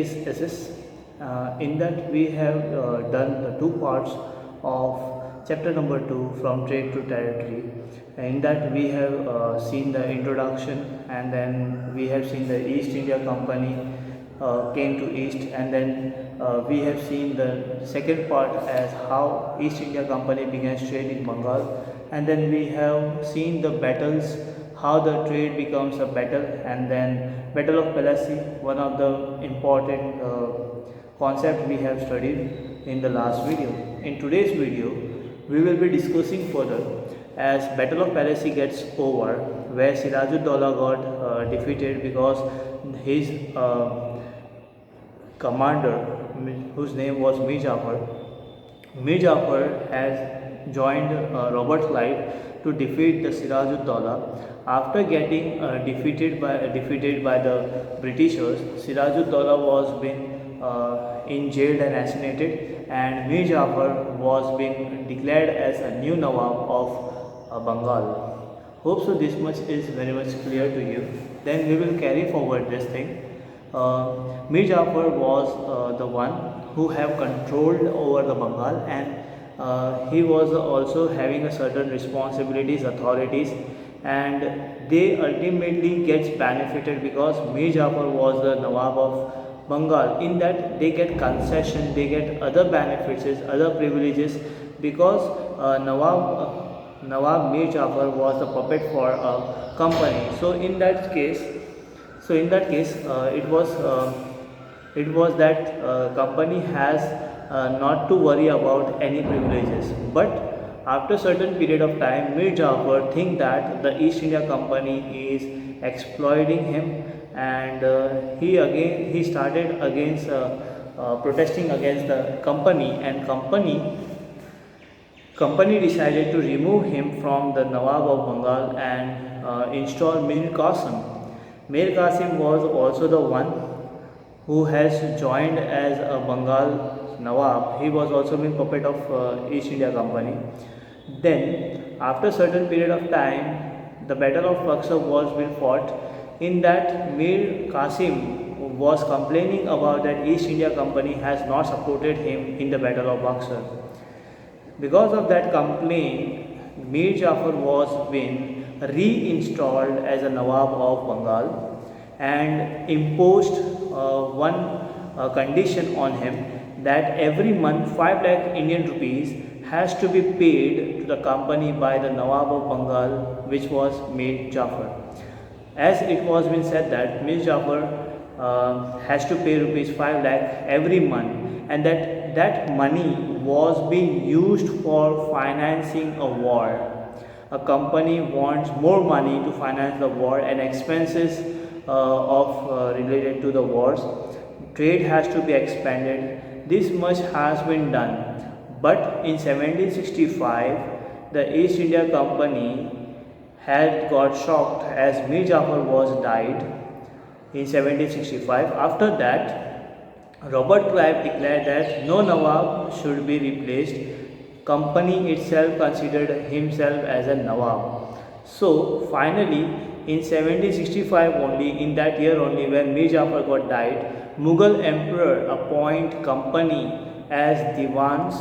is SS. In that we have done the two parts of chapter number 2 from trade to territory. In that we have seen the introduction, and then we have seen the East India Company came to East, and then we have seen the second part as how East India Company began trade in Bengal, and then we have seen the battles, how the trade becomes a battle, and then Battle of Plassey, one of the important concept we have studied in the last video. In today's video, we will be discussing further as Battle of Plassey gets over, where Sirajuddaulah got defeated because his commander, whose name was Mir Jafar, Mir Jafar has joined Robert Clive to defeat the Sirajuddaulah. After getting defeated by the Britishers, Sirajuddaulah was being in jailed and assassinated, and Mir Jafar was being declared as a new Nawab of Bengal. Hope so this much is very much clear to you. Then we will carry forward this thing. Mir Jafar was the one who have controlled over the Bengal, and he was also having a certain responsibilities, authorities, and they ultimately gets benefited because Mir Jafar was the Nawab of Bengal. In that they get concession, they get other benefits, other privileges, because Nawab Mir Jafar was the puppet for a company. So in that case, it was that company has not to worry about any privileges. But after certain period of time, Mir Jafar think that the East India Company is exploiting him, and he started against protesting against the company, and company decided to remove him from the Nawab of Bengal and install Mir Qasim. Mir Qasim was also the one who has joined as a Bengal Nawab. He was also being puppet of East India Company. Then, after certain period of time, the Battle of Buxar was being fought. In that, Mir Qasim was complaining about that East India Company has not supported him in the Battle of Buxar. Because of that complaint, Mir Jafar was been reinstalled as a Nawab of Bengal and imposed one condition on him that every month 5 lakh Indian rupees has to be paid to the company by the Nawab of Bengal, which was Mir Jafar. As it was been said that Mir Jafar has to pay rupees 5 lakh every month, and that money was being used for financing a war. A company wants more money to finance the war and expenses related to the wars. Trade has to be expanded. This much has been done. But in 1765, the East India Company had got shocked as Mir Jafar was died in 1765. After that, Robert Clive declared that no Nawab should be replaced. Company itself considered himself as a Nawab. So finally, in 1765 only, in that year only, when Mir Jafar got died, Mughal Emperor appoint company as Diwans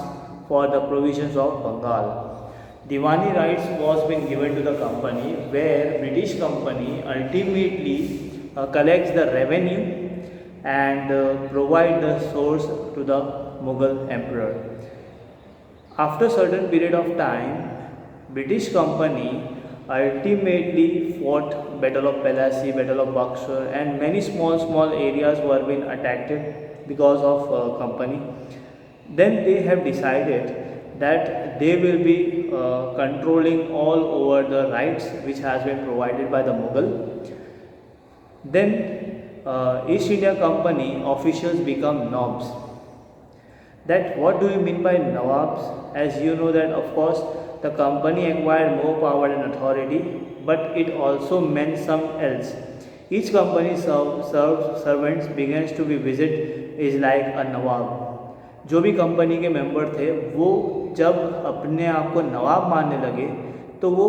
for the provisions of Bengal. Diwani rights was being given to the company, where British company ultimately collects the revenue and provide the source to the Mughal emperor. After certain period of time, British company ultimately fought Battle of Plassey, Battle of Buxar, and many small areas were being attacked because of company. Then they have decided that they will be controlling all over the rights which has been provided by the Mughal. Then East India Company officials become Nobs. That what do you mean by Nawabs? As you know that of course the company acquired more power and authority, but it also meant some else. Each company servants begins to be visit is like a Nawab. जो भी company के member थे वो जब अपने आप को नवाब मानने लगे तो वो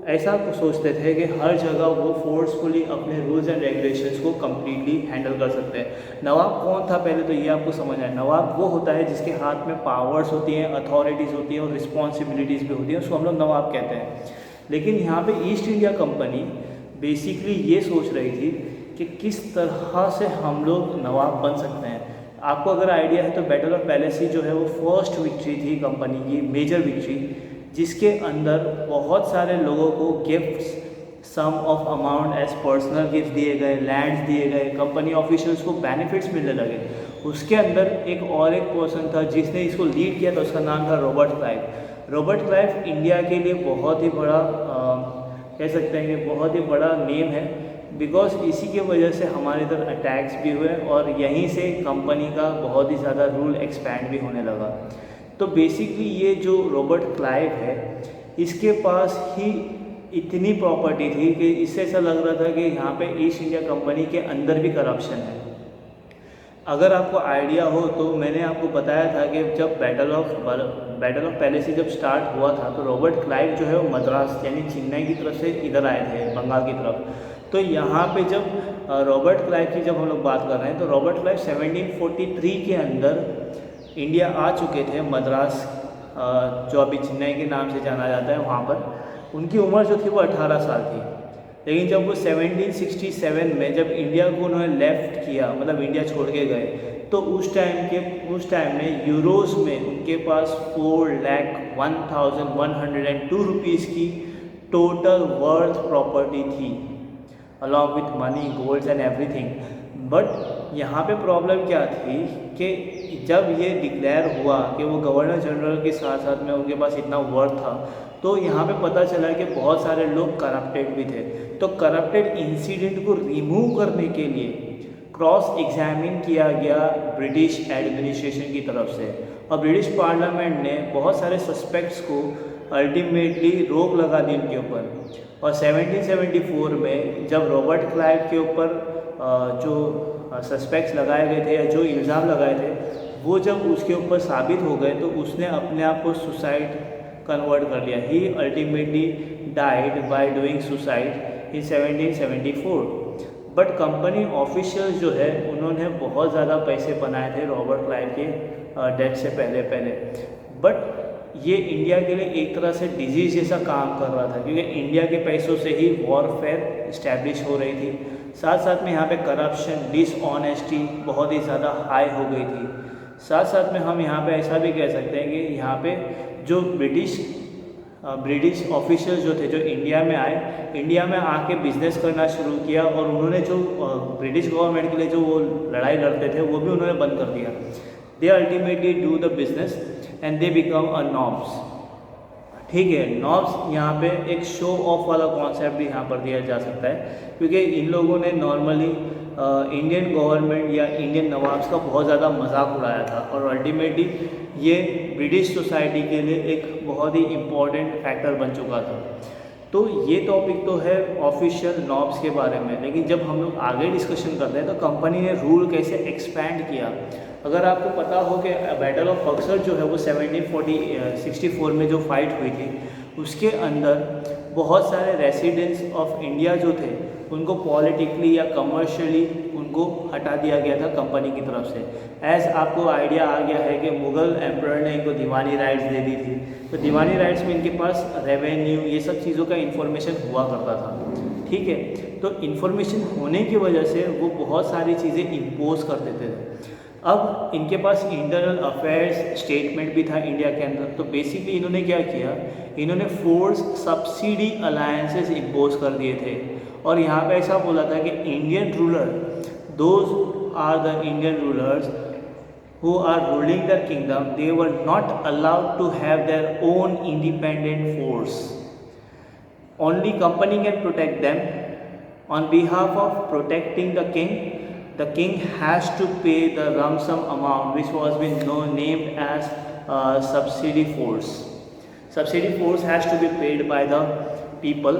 ऐसा सोचते थे कि हर जगह वो फोर्सफुली अपने रूल्स एंड रेगुलेशंस को कम्प्लीटली हैंडल कर सकते हैं। नवाब कौन था पहले तो ये आपको समझना है। नवाब वो होता है जिसके हाथ में पावर्स होती हैं, अथॉरिटीज़ होती हैं और रिस्पॉन्सिबिलिटीज़ भी होती हैं, उसको हम लोग नवाब कहते हैं। लेकिन यहाँ पे ईस्ट इंडिया कंपनी बेसिकली ये सोच रही थी कि किस तरह से हम लोग नवाब बन सकते हैं। आपको अगर आइडिया है तो बैटल ऑफ पैलेसी जो है वो फर्स्ट विक्ट्री थी कंपनी की, मेजर विक्ट्री, जिसके अंदर बहुत सारे लोगों को gifts, some of amount as personal gift दिए गए, लैंड्स दिए गए, कंपनी ऑफिशियल्स को बेनिफिट्स मिलने लगे। उसके अंदर एक पर्सन था जिसने इसको लीड किया था, उसका नाम था Robert Clive. Robert Clive India के लिए बहुत ही बड़ा कह सकते हैं कि बहुत ही बड़ा नेम है, बिकॉज इसी के वजह से हमारे इधर अटैक्स भी हुए और यहीं से कंपनी का बहुत ही ज़्यादा रूल एक्सपैंड भी होने लगा। तो बेसिकली ये जो रॉबर्ट क्लाइव है, इसके पास ही इतनी प्रॉपर्टी थी कि इससे ऐसा लग रहा था कि यहाँ पे ईस्ट इंडिया कंपनी के अंदर भी करप्शन है। अगर आपको आइडिया हो तो मैंने आपको बताया था कि जब बैटल ऑफ पैलेसी जब स्टार्ट हुआ था तो रॉबर्ट क्लाइव जो है वो मद्रास यानी चेन्नई की तरफ से इधर आए थे, बंगाल की तरफ। तो यहाँ पे जब रॉबर्ट क्लाइव की जब हम लोग बात कर रहे हैं तो रॉबर्ट क्लाइव 1743 के अंदर इंडिया आ चुके थे, मद्रास जो अभी चेन्नई के नाम से जाना जाता है वहाँ पर। उनकी उम्र जो थी वो 18 साल थी। लेकिन जब वो 1767 में जब इंडिया को उन्होंने लेफ्ट किया, मतलब इंडिया छोड़ के गए, तो उस टाइम में यूरोज़ में उनके पास 4,01,102 रुपीज़ की टोटल वर्थ प्रॉपर्टी थी, along with money, golds and everything. But यहाँ पे प्रॉब्लम क्या थी कि जब ये डिक्लेयर हुआ कि वो गवर्नर जनरल के साथ साथ में उनके पास इतना वर्थ था, तो यहाँ पे पता चला कि बहुत सारे लोग करप्टेड भी थे। तो करप्टेड इंसिडेंट को रिमूव करने के लिए क्रॉस एग्जामिन किया गया ब्रिटिश एडमिनिस्ट्रेशन की तरफ से, और ब्रिटिश पार्लियामेंट ने बहुत सारे सस्पेक्ट्स को अल्टीमेटली रोक लगा दी उनके ऊपर। और 1774 में जब रॉबर्ट क्लाइव के ऊपर जो सस्पेक्ट्स लगाए गए थे या जो इल्ज़ाम लगाए थे, वो जब उसके ऊपर साबित हो गए तो उसने अपने आप को सुसाइड कन्वर्ट कर लिया। He ultimately died by doing suicide in 1774। But company officials जो है उन्होंने बहुत ज़्यादा पैसे बनाए थे रॉबर्ट क्लाइव के डेथ से पहले। बट ये इंडिया के लिए एक तरह से डिजीज़ जैसा काम कर रहा था, क्योंकि इंडिया के पैसों से ही वॉरफेयर इस्टेब्लिश हो रही थी। साथ साथ में यहाँ पे करप्शन, डिसऑनेस्टी बहुत ही ज़्यादा हाई हो गई थी। साथ साथ में हम यहाँ पे ऐसा भी कह सकते हैं कि यहाँ पे जो ब्रिटिश ऑफिशियल जो थे, जो इंडिया में आए, इंडिया में आके बिजनेस करना शुरू किया, और उन्होंने जो ब्रिटिश गवर्नमेंट के लिए जो वो लड़ाई लड़ते थे वो भी उन्होंने बंद कर दिया। They ultimately do the business and they become a knobs. ठीक है, नॉब्स यहाँ पे एक शो ऑफ वाला कॉन्सेप्ट भी यहाँ पर दिया जा सकता है, क्योंकि इन लोगों ने नॉर्मली इंडियन गवर्नमेंट या इंडियन नवाब्स का बहुत ज़्यादा मजाक उड़ाया था, और अल्टीमेटली ये ब्रिटिश सोसाइटी के लिए एक बहुत ही इम्पॉर्टेंट फैक्टर बन चुका था। तो ये टॉपिक तो है ऑफिशियल नॉब्स के बारे में। लेकिन जब हम लोग आगे डिस्कशन करते हैं तो कंपनी ने रूल कैसे एक्सपैंड किया। अगर आपको पता हो कि बैटल ऑफ बक्सर जो है वो 1764 में जो फाइट हुई थी, उसके अंदर बहुत सारे रेसिडेंट्स ऑफ इंडिया जो थे उनको पॉलिटिकली या कमर्शियली उनको हटा दिया गया था कंपनी की तरफ से। एज आपको आइडिया आ गया है कि मुग़ल एम्परर ने इनको दीवानी राइट्स दे दी थी, तो दीवानी राइट्स में इनके पास रेवेन्यू ये सब चीज़ों का इन्फॉर्मेशन हुआ करता था। ठीक है, तो इन्फॉर्मेशन होने की वजह से वो बहुत सारी चीज़ें इम्पोज कर देते थे। अब इनके पास इंटरनल अफेयर्स स्टेटमेंट भी था इंडिया के अंदर। तो बेसिकली इन्होंने क्या किया, इन्होंने फोर्स सब्सिडी अलायंसेस इम्पोज कर दिए थे, और यहाँ पे ऐसा बोला था कि Indian ruler, those are the Indian rulers who are ruling the kingdom, they were not allowed to have their own independent force. Only company can protect them. On behalf of protecting the king has to pay the lump sum amount which was been named as subsidy force. Subsidy force has to be paid by the people,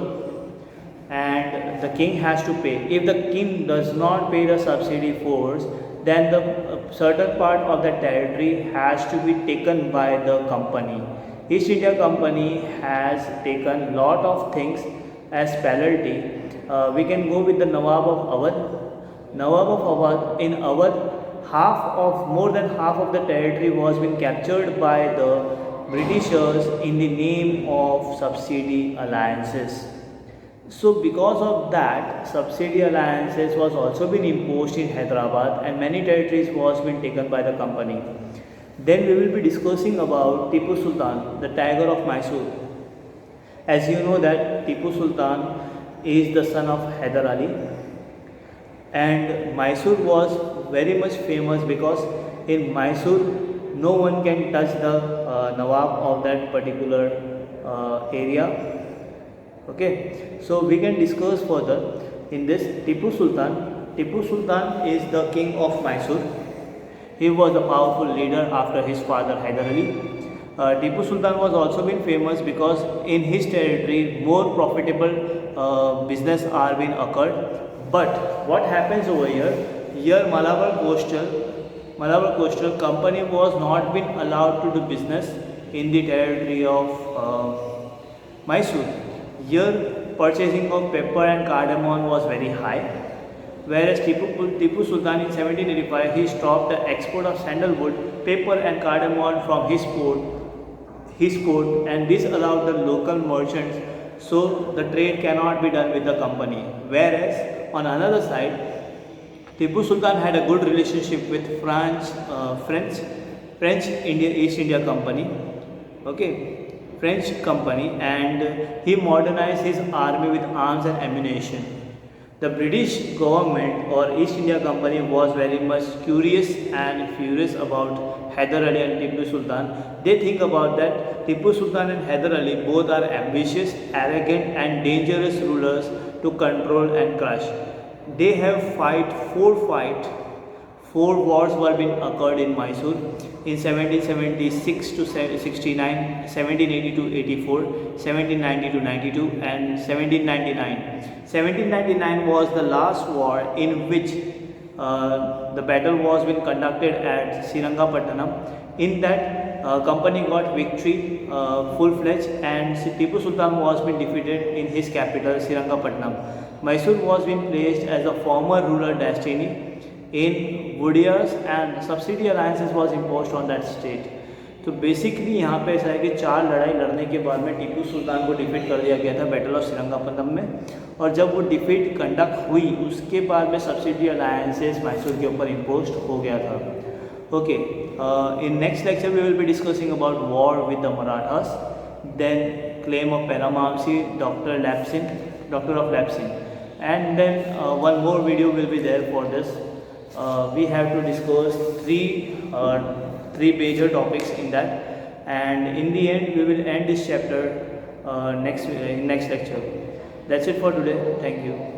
and the king has to pay. If the king does not pay the subsidy force, then the certain part of the territory has to be taken by the company. East India Company has taken lot of things as penalty. We can go with the Nawab of Awadh. Nawab of Awadh, in Awadh, more than half of the territory was been captured by the Britishers in the name of subsidy alliances. So because of that, subsidy alliances was also been imposed in Hyderabad and many territories was been taken by the company. Then we will be discussing about Tipu Sultan, the tiger of Mysore. As you know that Tipu Sultan is the son of Hyder Ali, and Mysore was very much famous because in Mysore no one can touch the Nawab of that particular area. Okay, so we can discuss further in this Tipu Sultan. Tipu Sultan is the king of Mysore. He was a powerful leader after his father Hyder Ali. Tipu Sultan was also been famous because in his territory more profitable business are being occurred. But what happens over here? Here Malabar Coastal Company was not been allowed to do business in the territory of Mysore. Here purchasing of pepper and cardamom was very high, whereas Tipu Sultan in 1785 he stopped the export of sandalwood, pepper and cardamom from his port, and this allowed the local merchants, so the trade cannot be done with the company. Whereas on another side, Tipu Sultan had a good relationship with French East India Company. Okay, French company, and he modernized his army with arms and ammunition. The British government or East India Company was very much curious and furious about Hyder Ali and Tipu Sultan. They think about that Tipu Sultan and Hyder Ali both are ambitious, arrogant and dangerous rulers to control and crush. They have four wars were being occurred in Mysore in 1776 to 69, 1780 to 84, 1790 to 92 and 1799. 1799 was the last war in which the battle was being conducted at Srirangapatnam. In that company got victory full-fledged, and Tipu Sultan was being defeated in his capital Srirangapatnam. Mysore was being placed as a former ruler destiny in Wodeyars and subsidy alliances was imposed on that state. तो basically यहाँ पे ऐसा है कि 4 लड़ाई लड़ने के बाद में टीपू सुल्तान को डिफीट कर दिया गया था बैटल ऑफ श्रीरंगापट्टम में, और जब वो डिफीट कंडक्ट हुई उसके बाद में सब्सिडी अलायंसेस मैसूर के ऊपर इम्पोज हो गया था. Okay, in next lecture we will be discussing about war with the Marathas, then claim of paramountcy, doctor of lapse, and then one more video will be there for this. We have to discuss three major topics in that, and in the end we will end this chapter next lecture. That's it for today. Thank you.